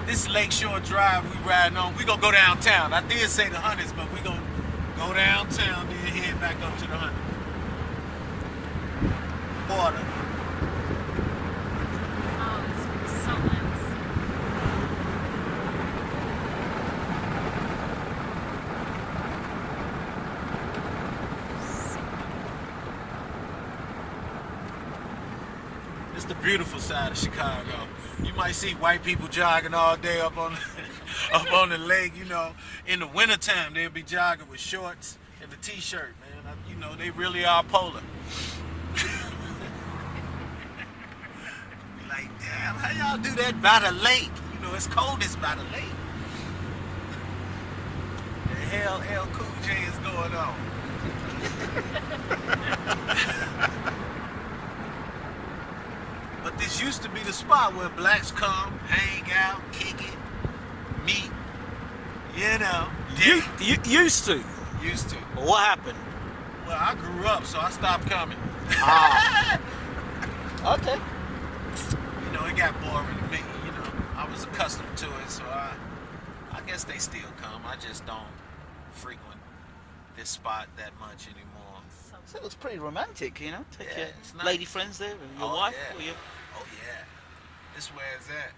This Lakeshore Drive we riding on. We gonna go downtown. I did say the hundreds, but we gonna go downtown, then head back up to the hundred. Water. Oh, it's so nice. It's the beautiful side of Chicago. You might see white people jogging all day up on up on the lake. You know, in the wintertime they'll be jogging with shorts and a t-shirt. Man, you know they really are polar. Like, damn, how y'all do that by the lake? You know, it's coldest by the lake. The hell L Cool J is going on? But this used to be the spot where blacks come, hang out, kick it, meet, you know. You used to? Used to. Well, what happened? Well, I grew up, so I stopped coming. Ah. Okay. You know, it got boring to me, you know. I was accustomed to it, so I guess they still come. I just don't frequent this spot that much anymore. So it looks pretty romantic, you know. Take Yeah, your it's nice. lady friends there, and your Oh, wife, yeah. or your... Oh yeah, this where it's at.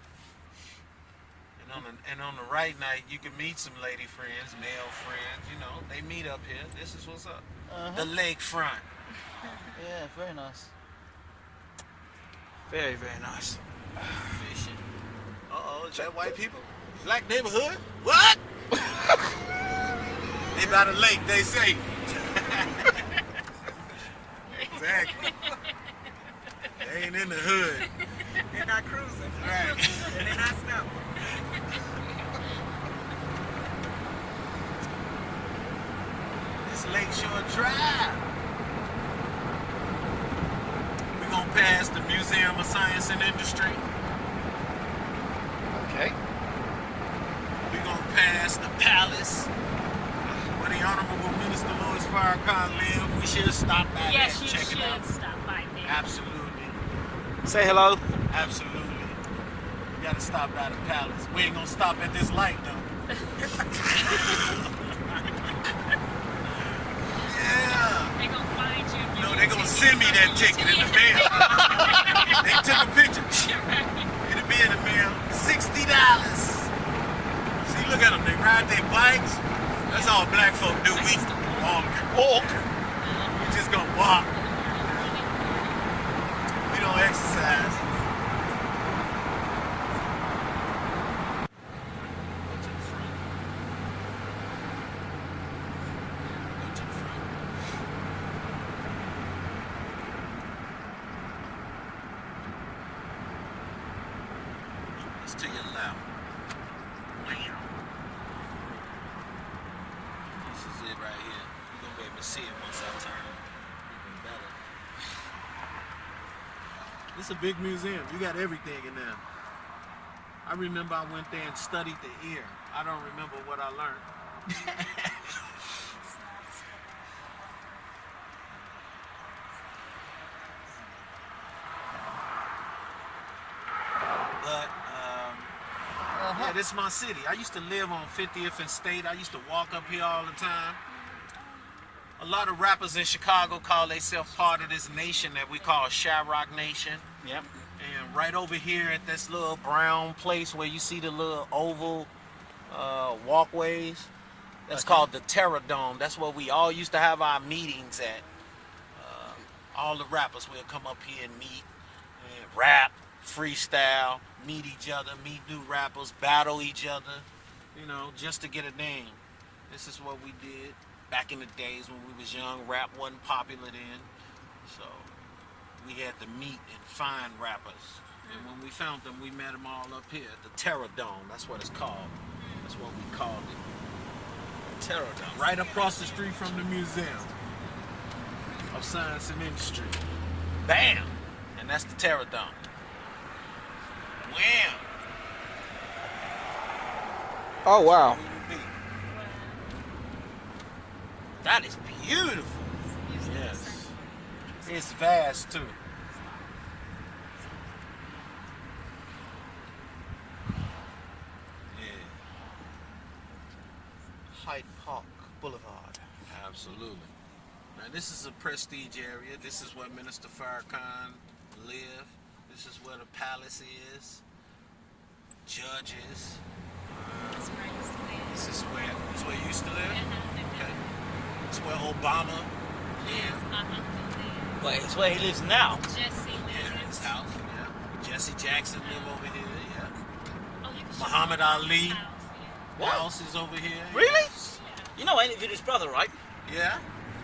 And on the right night, you can meet some lady friends, male friends. You know, they meet up here. This is what's up. The lakefront. Yeah, very nice. Very, very nice. Fishing. Uh-oh, is that white people? Black neighborhood? What? They by the lake, they say. Exactly. They ain't in the hood. They're not cruising. Right. And they're not snow. This Lakeshore Drive. We're gonna pass the Museum of Science and Industry. Okay. We're gonna pass the Palace, where the Honorable Minister Louis Farrakhan lived. We should stop by Yes, there you and check should it out. stop by there. Absolutely. Say hello. Absolutely. You gotta stop by the Palace. We ain't gonna stop at this light though. Yeah. They gonna find you. No, they gonna send me that ticket in the mail. They took a picture. It'll be in the mail. $60. See, look at them. They ride their bikes. That's all black folk do. We walk. We just gonna walk. We don't exercise. Go to the front. Go to the front. It's to your left. Wow. This is it right here. You're gonna be able to see it once I turn. Even better. It's a big museum. You got everything in there. I remember I went there and studied the ear. I don't remember what I learned. But yeah, this is my city. I used to live on 50th and State. I used to walk up here all the time. A lot of rappers in Chicago call themselves part of this nation that we call Shyrock Nation. Yep. And right over here at this little brown place where you see the little oval walkways, that's called the Terror Dome. That's where we all used to have our meetings at. All the rappers will come up here and meet and rap, freestyle, meet each other, meet new rappers, battle each other, you know, just to get a name. This is what we did back in the days when we was young. Rap wasn't popular then, so we had to meet and find rappers. And when we found them, we met them all up here at the Terror Dome. That's what it's called. That's what we called it. Terror Dome. Right across the street from the Museum of Science and Industry. Bam! And that's the Terror Dome. Wham! Oh, wow. That is beautiful. Yes. It's vast too. Hyde Park Boulevard. Absolutely. Now this is a prestige area. This is where Minister Farrakhan lived. This is where the palace is. Judges. That's where I used to live. This is where you used to live? Uh-huh. Okay. It's where Obama Yes, lived. my uncle lived. Wait, it's where he lives now. Jesse Yeah, lived. his house. Yeah. Jesse Jackson live over here. Yeah. Oh, you can Muhammad show Ali. his house, yeah. What? House is over here. Really? Yes. You know, I interviewed his brother, right? Yeah.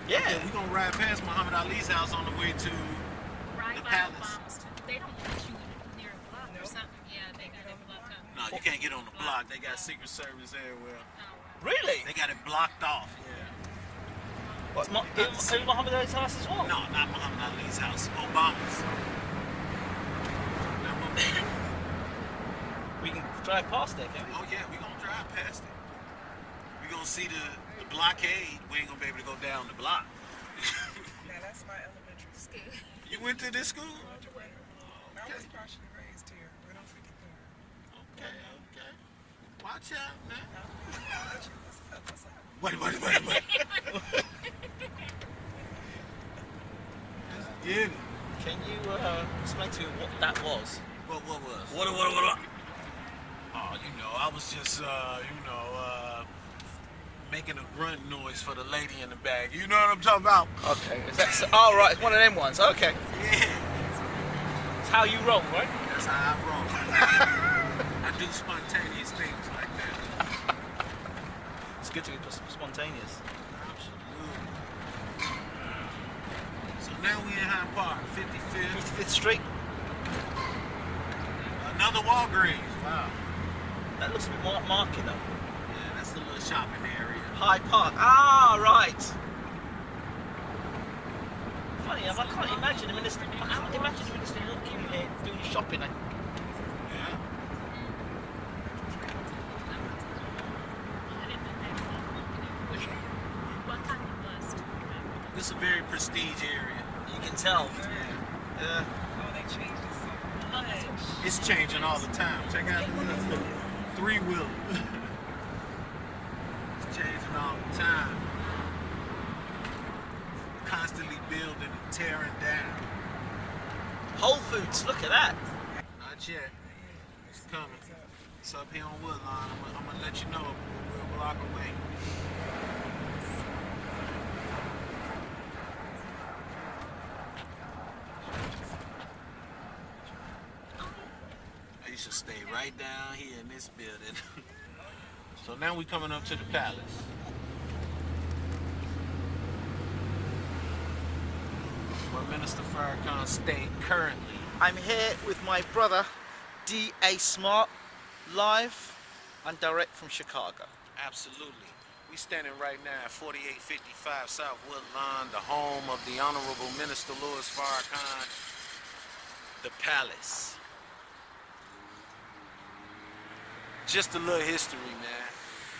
Yeah. Yeah, we're gonna ride past Muhammad Ali's house on the way to Right the by palace. Obama's too. They don't let you near a block or something. Yeah, they got it blocked up. No, you can't get on the block. They got Secret Service everywhere. Oh, Really? They got it blocked off. Yeah. What, in Muhammad Ali's house as well? No, not Muhammad Ali's house. Obama's. We can drive past there, can we? Oh yeah, we gonna drive past it. We gonna see the blockade. We ain't gonna be able to go down the block. Now that's my elementary school. You went to this school? I was partially raised here, but I'm 53. Okay. Watch out, man. What's up? Wait. Get it. Can you explain to me what that was? What was? What? Oh, I was just, making a grunt noise for the lady in the bag. You know what I'm talking about? Okay. Is that oh, right. It's one of them ones. Okay. Yeah. It's how you roll, right? That's how I roll. I do spontaneous things like that. It's good to be spontaneous. Absolutely. So now we in Hyde Park, 55th. 55th Street. Another Walgreens. Wow. That looks a bit more market though. Yeah, that's the little shopping area. Hyde Park. Ah, right. Funny enough, I can't imagine the minister walking here doing shopping. Yeah. I didn't know they were walking everywhere. What kind of bus? This is a very prestige area. You can tell. Yeah. Oh, they changed it so much. It's changing all the time. Check out the three-wheeler. It's changing all the time. Constantly building and tearing down. Whole Foods. Look at that. Not yet. It's coming. It's up here on Woodline. I'm gonna let you know. We're a block away. I used to stay right down here in this building. So now we're coming up to the palace. Where Minister Farrakhan stayed currently. I'm here with my brother, D.A. Smart, live and direct from Chicago. Absolutely. We standing right now at 4855 South Woodlawn, the home of the Honorable Minister Louis Farrakhan, the palace. Just a little history, man.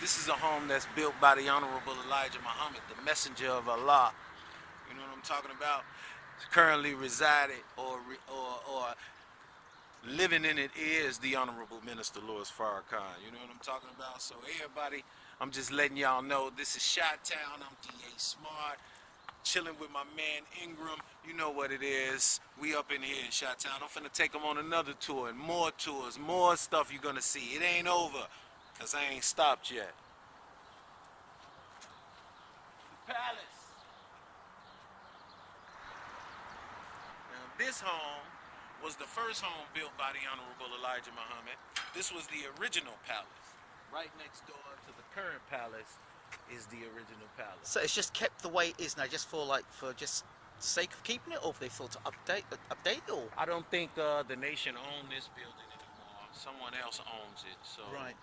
This is a home that's built by the Honorable Elijah Muhammad, the messenger of Allah. You know what I'm talking about? Currently resided or living in it is the Honorable Minister Louis Farrakhan. You know what I'm talking about? So everybody, I'm just letting y'all know this is Chi-Town. I'm D.A. Smart, chilling with my man Ingram. You know what it is. We up in here in Chi-Town. I'm finna take them on another tour and more tours, more stuff you're gonna see. It ain't over, cause I ain't stopped yet. The palace. Now this home was the first home built by the Honorable Elijah Muhammad. This was the original palace. Right next door to the current palace is the original palace. So it's just kept the way it is now, just for just sake of keeping it, or if they thought to update it, or I don't think the nation owns this building anymore. Someone else owns it. So right.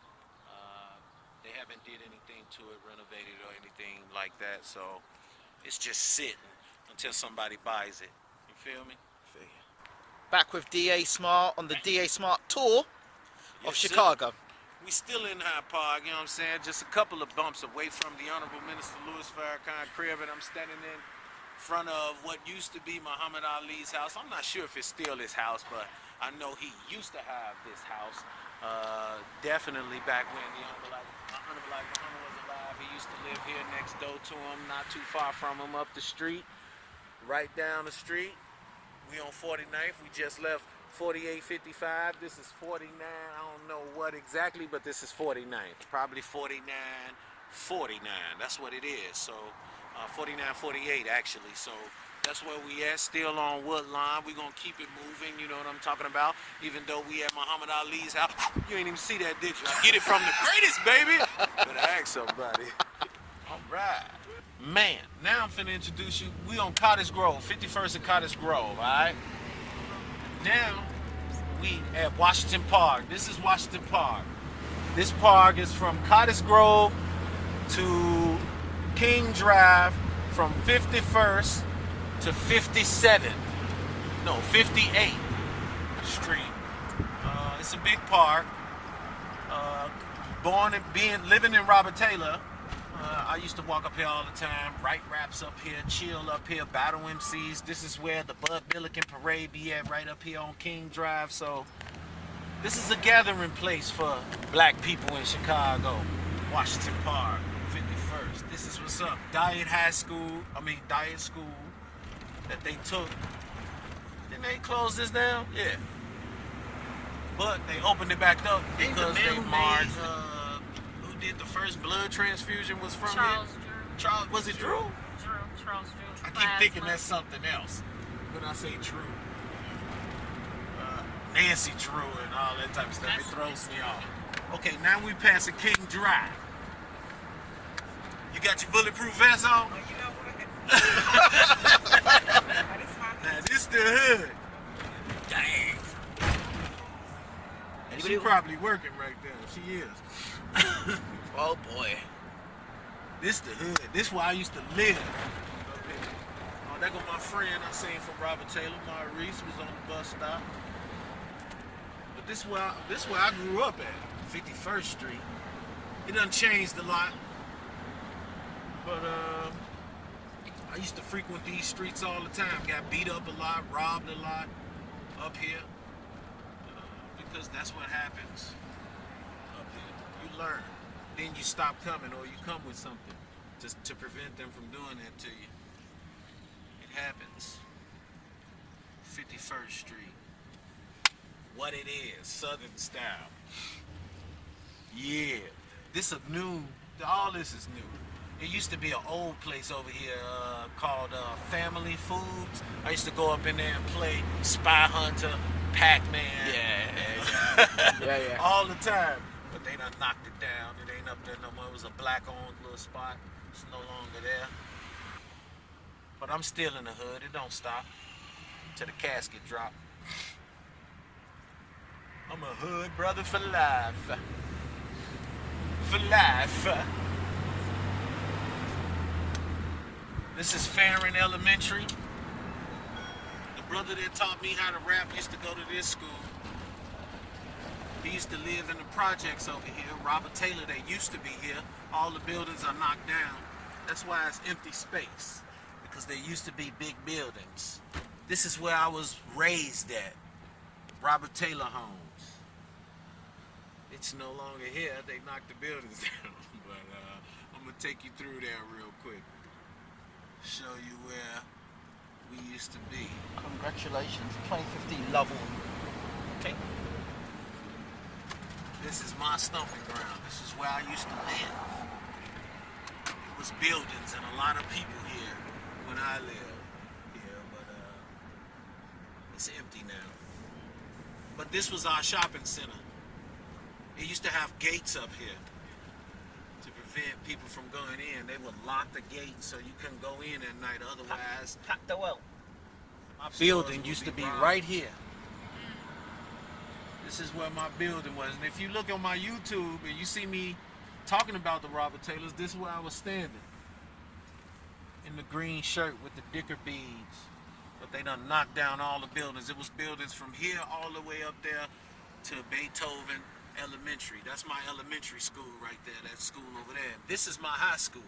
they haven't did anything to it, renovated or anything like that. So it's just sitting until somebody buys it. You feel me? Back with D.A. Smart on the D.A. Smart tour of Yes, sir. Chicago. We still in Hyde Park, you know what I'm saying? Just a couple of bumps away from the Honorable Minister Louis Farrakhan crib, and I'm standing in front of what used to be Muhammad Ali's house. I'm not sure if it's still his house, but I know he used to have this house. Definitely back when the Honorable Elijah Muhammad was alive. He used to live here next door to him, not too far from him, up the street, right down the street. We on 49th. We just left 4855. This is 49. I don't know what exactly, but this is 49th. Probably 4949. That's what it is. So 4948 actually. So that's where we at. Still on Woodline. We gonna keep it moving. You know what I'm talking about. Even though we at Muhammad Ali's house, you ain't even see that, did you? I get it from the greatest, baby. Better ask somebody. All right. Man, now I'm finna introduce you. We on Cottage Grove, 51st and Cottage Grove, all right? Now, we at Washington Park. This is Washington Park. This park is from Cottage Grove to King Drive, from 51st to 57th. No, 58th Street. It's a big park. Living in Robert Taylor. I used to walk up here all the time, write raps up here, chill up here, battle MCs. This is where the Bud Milliken Parade be at, right up here on King Drive. So this is a gathering place for black people in Chicago. Washington Park, 51st. This is what's up. Diet School that they took. Didn't they close this down? Yeah. But they opened it back up because they marked did the first blood transfusion was from Charles him? Drew. Charles, was it Drew? Charles Drew. I keep thinking that's something else when I say Drew. Nancy Drew and all that type of stuff. It throws me off. Okay, now we passing King Drive. You got your bulletproof vest on? Oh, you know what? That is my Now this the hood. Dang. She probably working right there. She is. Oh boy. This the hood. This where I used to live. Oh, there go my friend I seen from Robert Taylor. Maurice was on the bus stop. But this where I grew up at, 51st Street. It done changed a lot. But I used to frequent these streets all the time. Got beat up a lot, robbed a lot up here. Because that's what happens up here. You learn. Then you stop coming or you come with something just to prevent them from doing that to you. It happens. 51st Street. What it is, Southern style. Yeah. This is new. All this is new. It used to be an old place over here called Family Foods. I used to go up in there and play Spy Hunter, Pac-Man. Yeah. All the time. But they done knocked it down. It ain't up there no more. It was a black-owned little spot. It's no longer there. But I'm still in the hood. It don't stop till the casket drop. I'm a hood brother for life. For life. This is Farron Elementary. The brother that taught me how to rap used to go to this school. He used to live in the projects over here. Robert Taylor, they used to be here. All the buildings are knocked down. That's why it's empty space, because there used to be big buildings. This is where I was raised at, Robert Taylor Homes. It's no longer here. They knocked the buildings down. But I'm gonna take you through there real quick. Show you where we used to be. Congratulations, 2015 Lovell. Okay. This is my stomping ground. This is where I used to live. It was buildings and a lot of people here when I lived here, but it's empty now. But this was our shopping center. It used to have gates up here to prevent people from going in. They would lock the gate so you couldn't go in at night. Otherwise, Pack the well. my building used to be right here. This is where my building was. And if you look on my YouTube and you see me talking about the Robert Taylors, this is where I was standing. In the green shirt with the dicker beads. But they done knocked down all the buildings. It was buildings from here all the way up there to Beethoven Elementary. That's my elementary school right there, that school over there. This is my high school.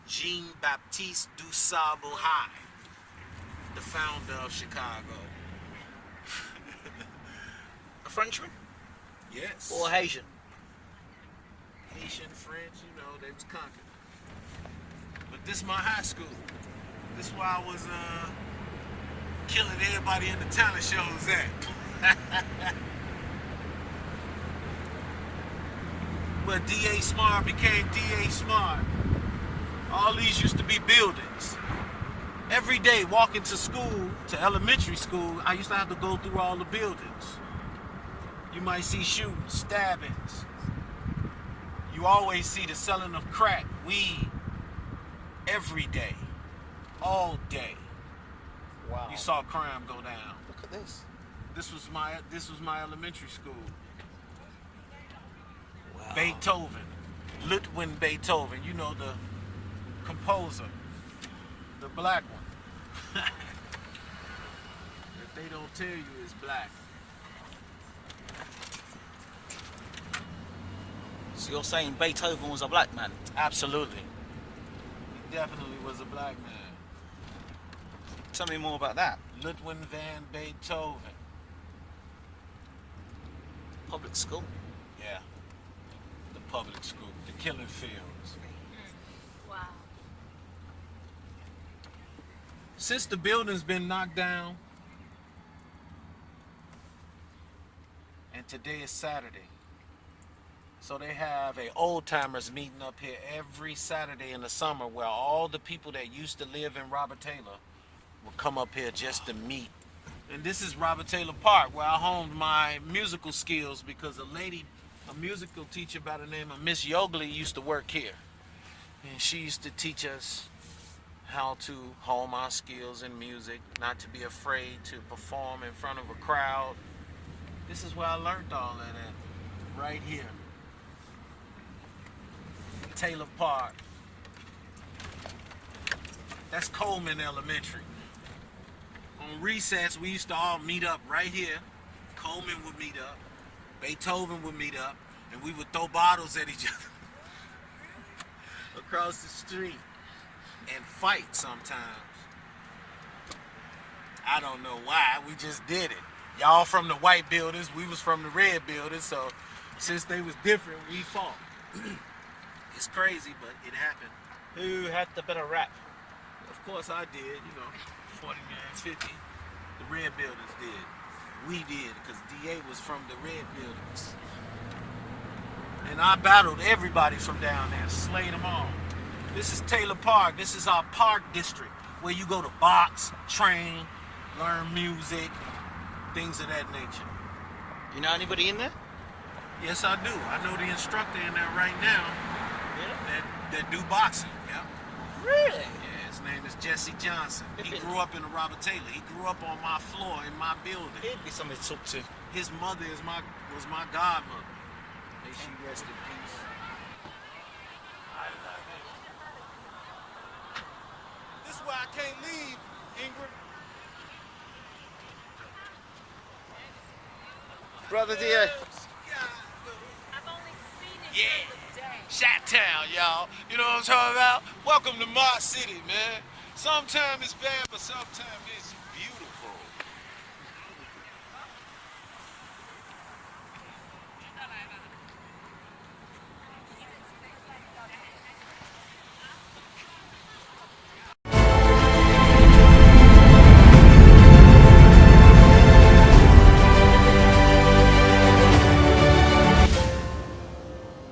Jean-Baptiste du Sable High. The founder of Chicago. A Frenchman? Yes. Or Haitian? Haitian, French, you know, they was conquered. But this is my high school. This is where I was killing everybody in the talent shows at. But D.A. Smart became D.A. Smart. All these used to be buildings. Every day walking to school, to elementary school, I used to have to go through all the buildings. You might see shootings, stabbings. You always see the selling of crack, weed, every day, all day. Wow. You saw crime go down. Look at this. This was my elementary school. Wow. Beethoven, Ludwig Beethoven, you know, the composer, the black one. If they don't tell you it's black. So you're saying Beethoven was a black man? Absolutely. He definitely was a black man. Tell me more about that. Ludwig van Beethoven. Public school? Yeah. The public school, the killing fields. Wow. Since the building's been knocked down, and today is Saturday, so they have a old timers meeting up here every Saturday in the summer where all the people that used to live in Robert Taylor will come up here just to meet. And this is Robert Taylor Park, where I honed my musical skills because a musical teacher by the name of Miss Yogley used to work here. And she used to teach us how to hone our skills in music, not to be afraid to perform in front of a crowd. This is where I learned all of that, right here. Taylor Park. That's Coleman Elementary. On recess, we used to all meet up right here. Coleman would meet up, Beethoven would meet up, and we would throw bottles at each other across the street and fight sometimes. I don't know why, we just did it. Y'all from the white buildings, we was from the red buildings, so since they was different, we fought. It's crazy, but it happened. Who had the better rap? Of course I did, you know, 49, 50. The red buildings did. We did, because DA was from the red buildings. And I battled everybody from down there, slayed them all. This is Taylor Park. This is our park district, where you go to box, train, learn music, things of that nature. You know anybody in there? Yes, I do. I know the instructor in there right now that do boxing. Yeah. Really? Yeah, his name is Jesse Johnson. He grew up in the Robert Taylor. He grew up on my floor in my building. He'd be somebody to talk to. His mother was my godmother. May she rest in peace. I love it. This is why I can't leave, Ingrid. Brother D.A. I've only seen it Yeah. the other day. Shot-town, y'all. You know what I'm talking about? Welcome to my city, man. Sometimes it's bad, but sometimes it's